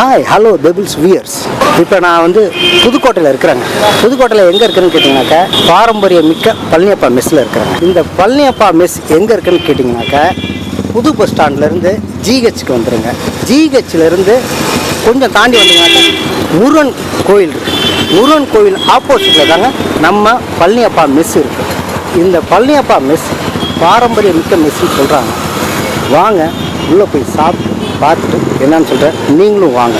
Hi hello pebbles wears. இப்போ நான் வந்து புதுக்கோட்டையில் இருக்கிறேங்க. புதுக்கோட்டையில் எங்கே இருக்குன்னு கேட்டிங்கனாக்கா பாரம்பரிய மிக்க பழனியப்பா மெஸ்ஸில் இருக்கிறேங்க. இந்த பழனியப்பா மெஸ் எங்கே இருக்குன்னு கேட்டிங்கனாக்கா புது பஸ் ஸ்டாண்ட்லேருந்து ஜிஹெச்சுக்கு வந்துடுங்க. ஜிஹெச்சிலேருந்து கொஞ்சம் தாண்டி வந்தீங்கன்னாக்கா முருகன் கோயில் இருக்குது. முருகன் கோயில் ஆப்போசிட்டில் தாங்க நம்ம பழனியப்பா மெஸ் இருக்குது. இந்த பழனியப்பா மெஸ் பாரம்பரிய மிக்க மெஸ்ஸுன்னு சொல்கிறாங்க. வாங்க உள்ளே போய் சாப்பிட்டு பார்த்துட்டு என்னன்னு சொல்கிறேன், நீங்களும் வாங்க.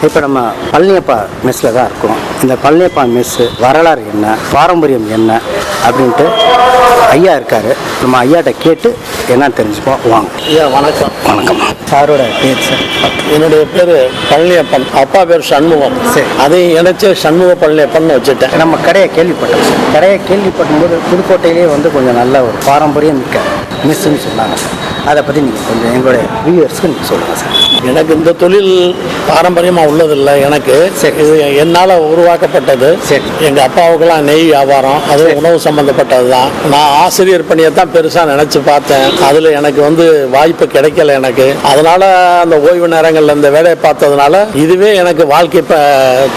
இப்போ நம்ம பழனியப்பா மெஸ்ஸில் தான் இருக்கோம். இந்த பழனியப்பா மெஸ்ஸு வரலாறு என்ன, பாரம்பரியம் என்ன அப்படின்ட்டு ஐயா இருக்கார். நம்ம ஐயாட்ட கேட்டு என்னன்னு தெரிஞ்சுப்போம். வாங்க ஐயா. வணக்கம். வணக்கம். சாரோட பேர் சார்? என்னுடைய பேர் பழனியப்பன். அப்பா பேர் சண்முகம். சரி. அதையும் இணைச்சி சண்முக பழனியப்பன் வச்சுட்டேன். நம்ம கடையை கேள்விப்பட்டோம் சார். கடையை கேள்விப்பட்டும்போது புதுக்கோட்டையிலேயே வந்து கொஞ்சம் நல்ல ஒரு பாரம்பரியம் மிக்க மெஸ்ஸுன்னு சொன்னாங்க சார். அதை பற்றி நீங்கள் கொஞ்சம் எங்களுடைய வியூவர்ஸ்க்கு நீங்கள் சொல்லுங்கள் சார். எனக்கு இந்த தொழில் பாரம்பரியமாக உள்ளதில்லை. எனக்கு சரி, இது என்னால் உருவாக்கப்பட்டது. சரி. எங்கள் அப்பாவுக்கெல்லாம் நெய் வியாபாரம், அது உணவு சம்மந்தப்பட்டது தான். நான் ஆசிரியர் பணியை தான் பெருசாக நினச்சி பார்த்தேன். அதில் எனக்கு வந்து வாய்ப்பு கிடைக்கல எனக்கு. அதனால் அந்த ஓய்வு நேரங்களில் இந்த வேலையை பார்த்ததுனால இதுவே எனக்கு வாழ்க்கை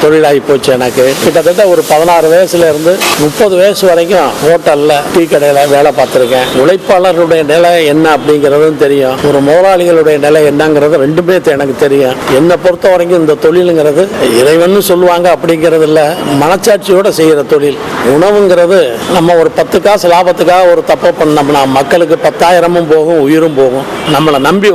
தொழிலாகி போச்சு. எனக்கு கிட்டத்தட்ட ஒரு 16 வயசுலேருந்து 30 வயசு வரைக்கும் ஹோட்டலில் டீ கடையில் வேலை பார்த்துருக்கேன். உழைப்பாளர்களுடைய நிலை என்ன அப்படிங்கிறதும் தெரியும், ஒரு முதலாளிகளுடைய நிலை என்னங்கிறது ரெண்டுமே எனக்கு தெரியும். என்னை பொறுத்த வரைக்கும் இந்த தொழிலுங்கிறது இறைவன் சொல்லுவாங்க அப்படிங்கிறது இல்லை, மனச்சாட்சியோட செய்கிற தொழில். உணவுங்கிறது நம்ம ஒரு 10 காசு லாபத்துக்காக ஒரு தப்பை பண்ணோம்னா மக்களுக்கு 10,000மும் போகும், உயிரும் போகும். நம்மளை நம்பி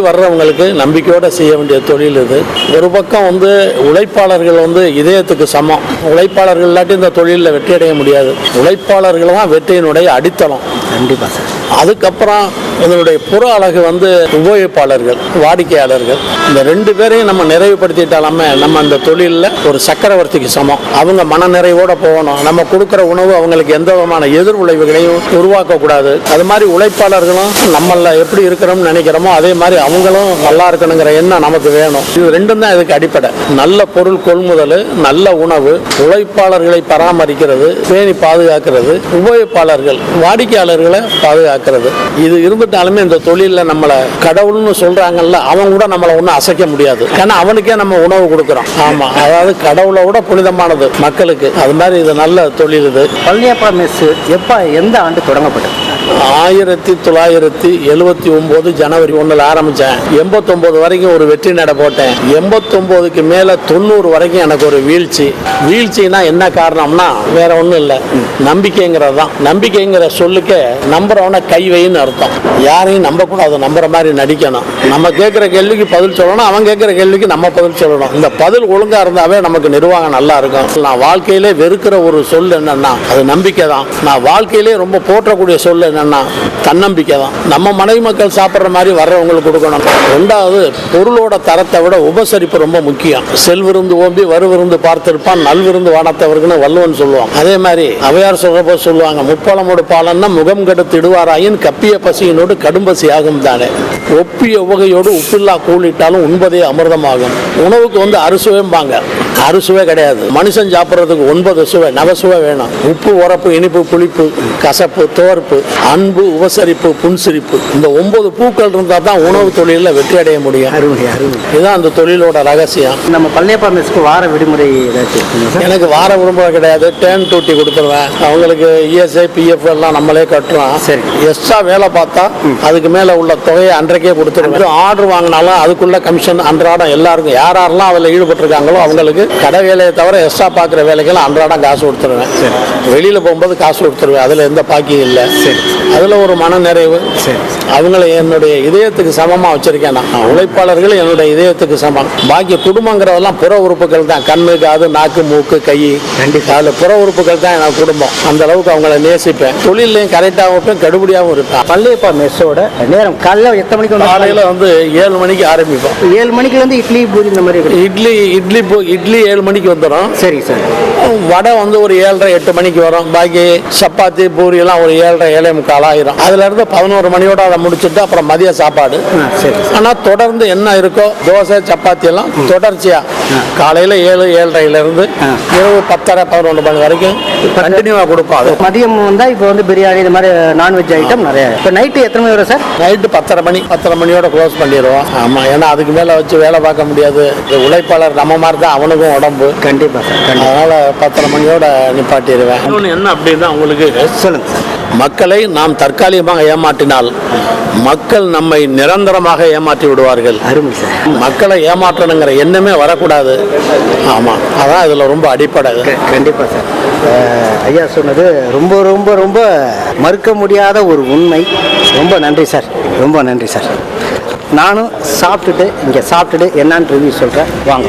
வர்றவங்களுக்கு நம்பிக்கையோட செய்ய வேண்டிய தொழில் இது. ஒரு பக்கம் வந்து உழைப்பாளர்கள் வந்து இதயத்துக்கு சமம். உழைப்பாளர்கள் இல்லாட்டி இந்த தொழிலில் வெற்றி அடைய முடியாது. உழைப்பாளர்கள் தான் வெற்றியினுடைய அடித்தளம். கண்டிப்பாக சார். அதுக்கப்புறம் இதனுடைய புற அழகு வந்து உபயோகிப்பாளர்கள், வாடிக்கையாளர்கள். இந்த 2 பேரையும் நம்ம நிறைவுபடுத்திட்டாலுமே நம்ம அந்த தொழிலில் ஒரு சக்கரவர்த்திக்கு சமம். அவங்க மன நிறைவோட போகணும். நம்ம கொடுக்குற உணவு அவங்களுக்கு எந்த விதமான எதிர் விளைவுகளையும் உருவாக்கக்கூடாது. அது மாதிரி உழைப்பாளர்களும் நம்மள எப்படி இருக்கிறோம்னு நினைக்கிறோமோ அதே மாதிரி அவங்களும் நல்லா இருக்கணுங்கிற எண்ணம் நமக்கு வேணும். இது ரெண்டும் தான் இதுக்கு அடிப்படை. நல்ல பொருள் கொள்முதல், நல்ல உணவு, உழைப்பாளர்களை பராமரிக்கிறது, பேணி பாதுகாக்கிறது, உபயோகிப்பாளர்கள் வாடிக்கையாளர்களை பாதுகாக்கிறது. இது இருந்துட்டாலுமே இந்த தொழிலில் நம்மளை கடவுள்னு சொல்றாங்கல்ல, அவங்க கூட நம்மளை ஒன்றும் அசைக்க முடியாது. ஏன்னா அவனுக்கே நம்ம உணவு கொடுக்குறோம். ஆமா, அதாவது கடவுளை விட புனிதமானது மக்களுக்கு. அது மாதிரி இது நல்ல தொழில். இது பழனியப்பா மெஸ் எப்போ எந்த ஆண்டு தொடங்கப்பட்டது? 1979 ஜனவரி 1 ஆரம்பித்தேன். 89 வரைக்கும் ஒரு வெற்றி நடை போட்டேன். 89க்கு மேலே 90 வரைக்கும் எனக்கு ஒரு வீழ்ச்சினா என்ன காரணம்னா வேற ஒன்றும் இல்லை, நம்பிக்கைங்கிறது தான். நம்பிக்கைங்கிற சொல்லுக்கு நம்புறவனை கைவைன்னு அர்த்தம். யாரையும் நம்பக்கூடாது, நம்புற மாதிரி நடிக்கணும். நம்ம கேட்குற கேள்விக்கு பதில் சொல்லணும், அவன் கேட்குற கேள்விக்கு நம்ம பதில் சொல்லணும். இந்த பதில் ஒழுங்காக இருந்தாவே நமக்கு நிர்வாகம் நல்லா இருக்கும். நான் வாழ்க்கையிலே வெறுக்கிற ஒரு சொல் என்னன்னா அது நம்பிக்கை தான். நான் வாழ்க்கையிலே ரொம்ப போற்றக்கூடிய சொல் என்னன்னா தன்னம்பிக்கை தான். நம்ம மனைவி மக்கள் சாப்பிட்ற மாதிரி வர்றவங்களுக்கு கொடுக்கணும். 2வது, பொருளோட தரத்தை விட உபசரிப்பு ரொம்ப முக்கியம். செல்விருந்து ஓம்பி வருவிருந்து பார்த்திருப்பான், நல்விருந்து வானத்தவர்க்குன்னு வள்ளுவன் சொல்லுவான். அதே மாதிரி அவையார் சொல்றப்போ சொல்லுவாங்க, முப்பாலமோடு பாலன்னா முகம் கெடுத்து இடுவாராயின் கப்பிய பசியினோடு கடும்பசி ஆகும் தானே. ஒப்பிய உவகையோடு உப்பில்லா கூலிட்டாலும் உண்பதே அமிர்தமாகும். உணவுக்கு வந்து அறுசுவைம்பாங்க, அறுசுவை கிடையாது. மனுஷன் சாப்பிட்றதுக்கு 9 சுவை, நவசுவை வேணும். உப்பு, உரப்பு, இனிப்பு, புளிப்பு, கசப்பு, துவர்ப்பு, அன்பு, உபசரிப்பு, புன்சிரிப்பு. இந்த 9 பூக்கள் இருந்தால் தான் உணவு தொழிலில் வெற்றி அடைய முடியும். இதுதான் அந்த தொழிலோட ரகசியம். நம்ம பழனியப்பா மெஸ்க்கு வார விடுமுறை ஏதாச்சும்? எனக்கு வார விடுமுறை கிடையாது, டேர்ன் டூட்டி கொடுத்துருவேன். அவங்களுக்கு இஎஸ்ஐ பிஎஃப் எல்லாம் நம்மளே கட்டுறோம். சரி. எக்ஸ்ட்ரா வேலை பார்த்தா அதுக்கு மேலே உள்ள தொகையை அன்றைக்கே கொடுத்துருவேன். ஆர்டர் வாங்கினாலும் அதுக்குள்ள கமிஷன் அன்றாடம் எல்லாருக்கும் யாரெல்லாம் அதில் ஈடுபட்டிருக்காங்களோ அவங்களுக்கு கடை வேலையை தவிர எக்ஸ்ட்ரா பார்க்குற வேலைக்கெல்லாம் அன்றாடம் காசு கொடுத்துருவேன். சரி. வெளியில் போகும்போது காசு கொடுத்துருவேன். அதில் எந்த பாக்கியும் இல்லை. சரி. அதில் ஒரு மன நிறைவு. சரி. அவங்கள என்னுடைய இதயத்துக்கு சமமாக வச்சுருக்கேன். நான் உழைப்பாளர்கள் என்னுடைய இதயத்துக்கு சமம். பாக்கி குடும்பங்கிறதெல்லாம் புற உறுப்புகள் தான். கண்ணு, காது, நாக்கு, மூக்கு, கை. கண்டிப்பாக. அதில் புற உறுப்புகள் தான் எனக்கு குடும்பம். அந்த அளவுக்கு அவங்கள நேசிப்பேன். தொழிலையும் கரெக்டாகவும் இருப்பேன், கடுபடியாகவும் இருப்பேன். பழனியப்பா மெஸ்ஸோட நேரம் காலையில் எத்தனை மணிக்கு வந்து? காலையில் வந்து 7 மணிக்கு ஆரம்பிப்போம். 7 மணிக்குலேருந்து இட்லி பூரி இந்த மாதிரி இட்லி 7 மணிக்கு வந்துடும். சரி சார். வடை வந்து ஒரு 7:30 8 மணிக்கு வரும். பாக்கி சப்பாத்தி பூரி எல்லாம் ஒரு 7:30 7:45 ஆயிரும். அதுல இருந்து 11 மணியோட அதை முடிச்சுட்டு அப்புறம் மதிய சாப்பாடு. சரி. ஆனா தொடர்ந்து என்ன இருக்கோ தோசை சப்பாத்தி எல்லாம் தொடர்ச்சியா காலையில 7 7:30 இருந்து இரவு 10:30 11 மணி வரைக்கும் கண்டினியூவா கொடுப்பாங்க. மதியம் வந்தா இப்போ வந்து பிரியாணி இந்த மாதிரி நான்வெஜ் ஐட்டம் நிறைய. இப்போ நைட்டு எத்தனை மணி வரும் சார்? நைட்டு 10:30 மணியோட க்ளோஸ் பண்ணிடுவோம். ஆமா, ஏன்னா அதுக்கு மேல வச்சு வேலை பார்க்க முடியாது. உழைப்பாளர் நம்ம மாதிரி தான், அவனுக்கும் உடம்பு. கண்டிப்பா சார். அதனால 10:30 மணியோட நிப்பாட்டிடுவேன். இன்னொன்று என்ன அப்படின்னா உங்களுக்கு சொல்லுங்க சார். மக்களை நாம் தற்காலிகமாக ஏமாற்றினால் மக்கள் நம்மை நிரந்தரமாக ஏமாற்றி விடுவார்கள். அருமை சார். மக்களை ஏமாற்றணுங்கிற எண்ணமே வரக்கூடாது. ஆமாம், அதான் இதில் ரொம்ப அடிப்படை. கண்டிப்பாக சார். ஐயா சொன்னது ரொம்ப ரொம்ப ரொம்ப மறுக்க முடியாத ஒரு உண்மை. ரொம்ப நன்றி சார். ரொம்ப நன்றி சார். நானும் இங்கே சாப்பிட்டுட்டு என்னான்னு ரிவ்யூ சொல்கிறேன். வாங்க.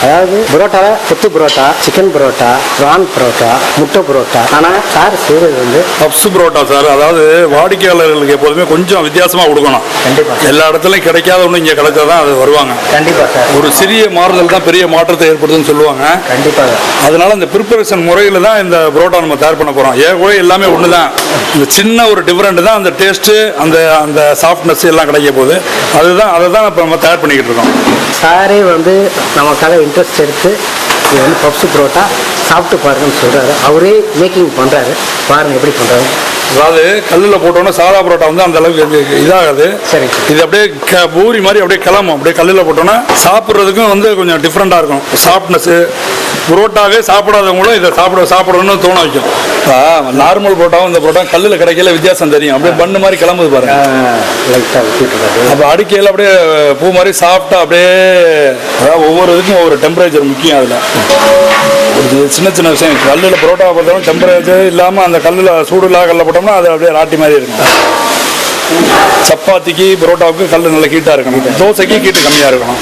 அதாவது புரோட்டாவில் கொத்து புரோட்டா, சிக்கன் புரோட்டா, ப்ரான் புரோட்டா, முட்டை புரோட்டா. ஆனால் சார் செய்கிறது வந்து பப்ஸ் புரோட்டா சார். அதாவது வாடிக்கையாளர்களுக்கு எப்போதுமே கொஞ்சம் வித்தியாசமாக கொடுக்கணும். கண்டிப்பாக. எல்லா இடத்துலையும் கிடைக்காத ஒன்று இங்கே கிடைச்சா தான் அது வருவாங்க. கண்டிப்பாக சார். ஒரு சிறிய மாறுதல் தான் பெரிய மாற்றத்தை ஏற்படுத்துன்னு சொல்லுவாங்க. கண்டிப்பாக. அதனால இந்த ப்ரிப்பரேஷன் முறையில் தான் இந்த புரோட்டா நம்ம தயார் பண்ண போகிறோம். கூட எல்லாமே ஒன்று தான். இந்த சின்ன ஒரு டிஃப்ரெண்ட் தான் அந்த டேஸ்ட்டு, அந்த சாஃப்ட்னஸ் எல்லாம் கிடைக்க போகுது. அதை தான் இப்போ நம்ம தயார் பண்ணிக்கிட்டு இருக்கோம். சாரே வந்து நமக்காக இன்ட்ரெஸ்ட் எடுத்து இது வந்து பப்ஸ் புரோட்டா சாப்பிட்டு பாருங்கன்னு சொல்கிறாரு. அவரே மேக்கிங் பண்ணுறாரு. பாருங்கள் எப்படி பண்ணுறாரு. அதாவது கல்லில் போட்டோன்னா சாதா புரோட்டா வந்து அந்த அளவுக்கு இதாகாது. சரி. இது அப்படியே பூரி மாதிரி அப்படியே கிளம்பும். அப்படியே கல்லில் போட்டோன்னா சாப்பிட்றதுக்கும் வந்து கொஞ்சம் டிஃப்ரெண்ட்டாக இருக்கும். சாஃப்ட்னஸ்ஸு புரோட்டாவே சாப்பிடாதவங்களும் இதை சாப்பிடணும்னு தோண வைக்கும். நார்மல் புரோட்டாவும் இந்த புரோட்டா கல்லில் கிடைக்கல வித்தியாசம் தெரியும். அப்படியே பண்ணு மாதிரி கிளம்புது பாருங்க. அப்போ அடிக்கையில் அப்படியே பூ மாதிரி சாஃப்டாக அப்படியே. அதாவது ஒவ்வொரு இதுக்கும் ஒவ்வொரு டெம்பரேச்சர் முக்கியம். அதில் ஒரு சின்ன சின்ன விஷயம். கல்லில் புரோட்டா போட்டாலும் டெம்பரேச்சர் இல்லாமல் அந்த கல்லில் சூடு இல்லாத கல்லில் போட்டோம்னா அது அப்படியே ராட்டி மாதிரி இருக்கும். சப்பாத்திக்கு புரோட்டாவுக்கு கல் நல்ல ஹீட்டாக இருக்கணும். தோசைக்கு ஹீட்டு கம்மியாக இருக்கணும்.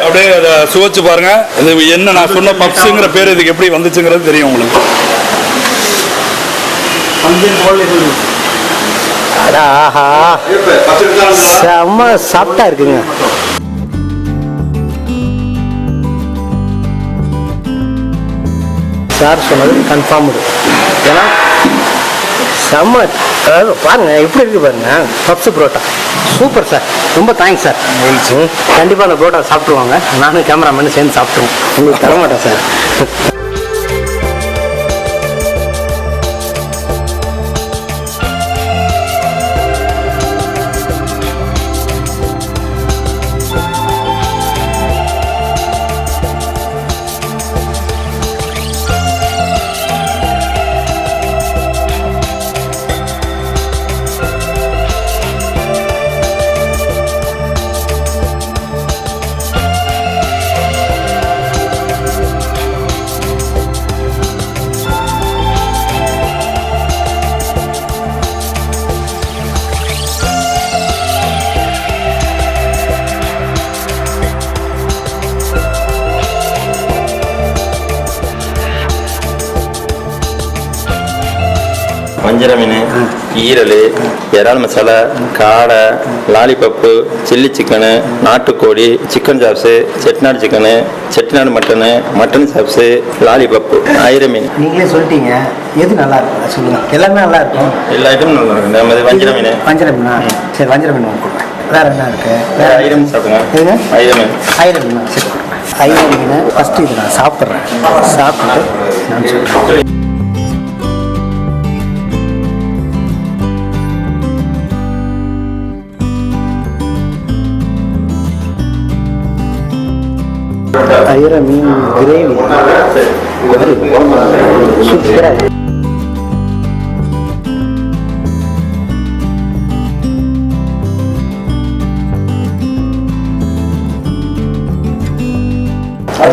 அப்படியே அதை சுவைச்சு பாருங்க. இது என்ன நான் சொன்ன பப்ஸுங்கிற பேர் இதுக்கு எப்படி வந்துச்சுங்கிறது தெரியும் உங்களுக்கு. ஆஹா, செம்ம சாப்பிட்டா இருக்குங்க. சார் சொன்னது கன்ஃபார்ம். ஏன்னா செம்ம பாருங்க எப்படி இருக்கு பாருங்க. Puffs parotta super sir. ரொம்ப தேங்க்ஸ் சார். கண்டிப்பாக அந்த புரோட்டா சாப்பிடுவாங்க. நானும் கேமராமேனு சேர்ந்து சாப்பிட்டுருவோம். உங்களுக்கு தர மாட்டேன் சார். வஞ்சிர மீன், ஈரல், இறால் மசாலா, காடை, லாலிபப்பு, சில்லி சிக்கனு, நாட்டுக்கோழி, chicken chops, Chettinad chicken, Chettinad mutton, mutton chops, lollipop, ஐர மீன். நீங்களே சொல்லிட்டீங்க, எது நல்லா இருக்கும் சொல்லுங்கள். எல்லாமே நல்லா இருக்கும், எல்லா ஐட்டமும் நல்லா இருக்கும். நம்ம வஞ்சிர மீன். வஞ்சிர மீனா? சரி, வஞ்சிர மீன் ஒன்று கொடுங்க. வேறு என்ன இருக்குது? வேறு ஐர மீன் சாப்பிடுங்க. எதுங்க? ஐர மீன். ஐர மீனா? சரி, ஐர மீனை ஃபஸ்ட்டு இது நான் சாப்பிட்றேன். சாப்பிட்டு நான் சொல்கிறேன். ஐர மீன் கிரேவி சூப்பராக.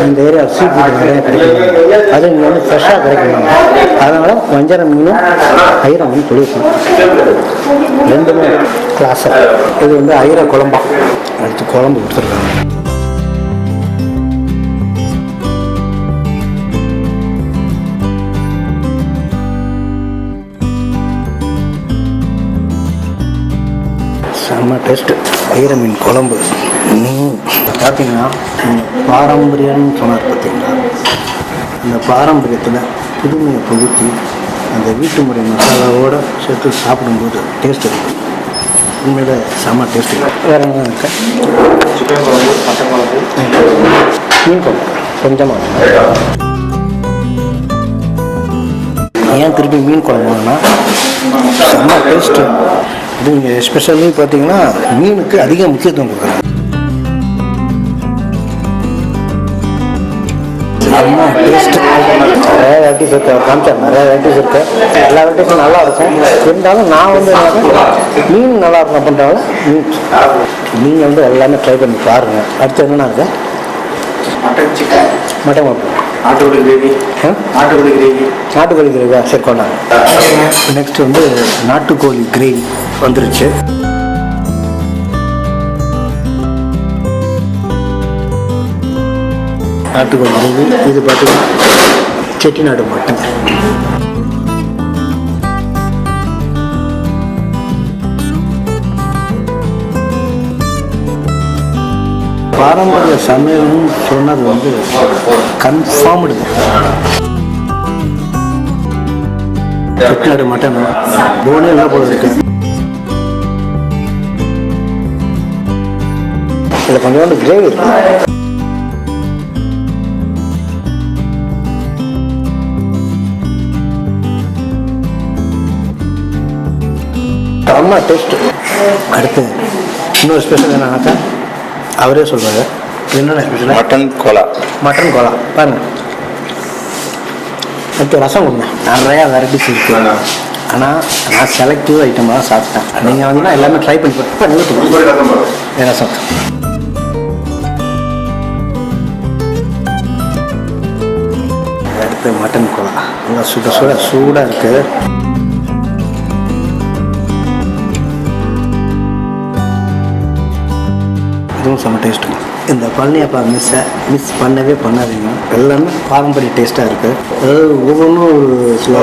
இந்த ஏரியா சீ ஃபுட் நிறைய கிடைக்கும், அது இங்கே வந்து ஃப்ரெஷ்ஷாக கிடைக்கும். அதனால் வஞ்சர மீனும் ஐர மீன் புளியும் ரெண்டுமே கிளாஸாக. இது வந்து ஐர குழம்பா, அடுத்து குழம்பு கொடுத்துருக்காங்க. செம்ம டேஸ்ட்டு ஐர மீன் குழம்பு. பார்த்தீங்கன்னா பாரம்பரியம்னு சொன்னார் பார்த்தீங்களா, இந்த பாரம்பரியத்தில் புதுமையை புகுத்தி அந்த வீட்டு முறை மசாலாவோடு சேர்த்து சாப்பிடும்போது டேஸ்ட் இருக்குது. உண்மையில செம்ம டேஸ்ட்டு. வேறு என்ன இருக்கு? சிக்கன் குழம்பு, மட்டன் குழம்பு, மீன் குழம்பு கொஞ்சமாக. ஏன் திருப்பி மீன் குழம்புனா செம்ம டேஸ்ட்டு. இது இங்கே எஸ்பெஷலி பார்த்தீங்கன்னா மீனுக்கு அதிக முக்கியத்துவம் கொடுக்குறாங்க. செம்ம டேஸ்ட்டு. நிறைய வெரைட்டிஸ் இருக்குது, காமிச்சார் நிறைய வெரைட்டிஸ் இருக்குது. எல்லா வெரைட்டிஸும் நல்லா இருக்கும். இருந்தாலும் நான் வந்து மீன் நல்லா இருக்கும் அப்படின்றாலும் நீங்கள் வந்து எல்லாமே ட்ரை பண்ணி பாருங்கள். அடுத்து என்னென்னா இருக்குது? மட்டன் சிக்கன், மட்டன் குழம்பு, நாட்டுக்கோழி கிரேவி. நாட்டுக்கோழி கிரேவி, நாட்டுக்கோழி கிரேவியா? சரி, கொண்டாங்க. நெக்ஸ்ட் வந்து நாட்டுக்கோழி கிரேவி வந்துருச்சு. நாட்டுக்கோழி கிரேவி. இது பார்த்தீங்கன்னா செட்டிநாடு மட்டன். பாரம்பரிய சமையல்னு சொன்னது வந்து கன்ஃபார்ம்டு. செட்டிநாடு மட்டன் போனே எல்லாம் போல இருக்கு. இதில் கொஞ்சோண்டு கிரேவி இருக்கு. செம்ம டேஸ்ட்டு. அடுத்து இன்னொரு ஸ்பெஷல் என்னன்னாக்கா அவரே சொல்கிறாரு. என்னென்ன ஸ்பெஷல்? மட்டன் கோலா. மட்டன் கோலா பாருங்கள். அடுத்து ரசம் கொடுங்க. நிறையா வெரைட்டிஸ் இருக்குது, ஆனால் நான் செலக்டிவ் ஐட்டமாக தான் சாப்பிட்டேன். நீங்கள் வந்து எல்லாமே ட்ரை பண்ணி பார்த்து ரசம். அடுத்து மட்டன் கோலா நல்லா சூடாக இருக்குது. இதுவும் செம்ம டேஸ்ட்டுங்க. இந்த பழனியப்பா மிஸ் பண்ணவே பண்ணாதீங்க. எல்லாமே பாரம்பரிய டேஸ்ட்டாக இருக்குது. அதாவது ஒவ்வொன்றும் ஒரு சில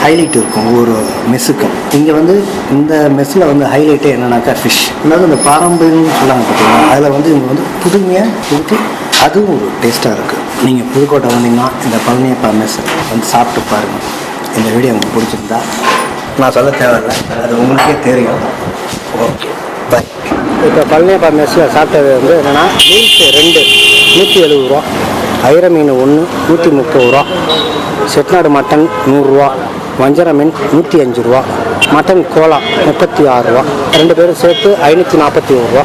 ஹைலைட் இருக்கும் ஒவ்வொரு மெஸ்ஸுக்கும். இங்கே வந்து இந்த மெஸ்ஸில் வந்து ஹைலைட்டே என்னன்னாக்கா ஃபிஷ். அதாவது இந்த பாரம்பரியம்னு சொல்லாங்க பார்த்தீங்கன்னா, அதில் வந்து இங்கே வந்து புதுமையாக கொடுத்து அதுவும் ஒரு டேஸ்ட்டாக இருக்குது. நீங்கள் புதுக்கோட்டை வந்தீங்கன்னா இந்த பழனியப்பா மெஸ் வந்து சாப்பிட்டு பாருங்கள். இந்த வீடியோ உங்களுக்கு பிடிச்சிருந்தா நான் சொல்ல தேவையில்லை, அது உங்களுக்கே தெரியும். ஓகே, பாய். இப்போ பழனியப்பா மெஸ்ஸில் சாப்பிட்டது வந்து என்னென்னா, மீல்ஸ் 2 170 ரூபா, ஐர மீன் 1 130 ரூபா, செட்டிநாடு மட்டன் 100 ரூபா, வஞ்சர மீன் 105 ரூபா, மட்டன் கோலா 36 ரூபா, 2 பேரும் சேர்த்து 541 ரூபா.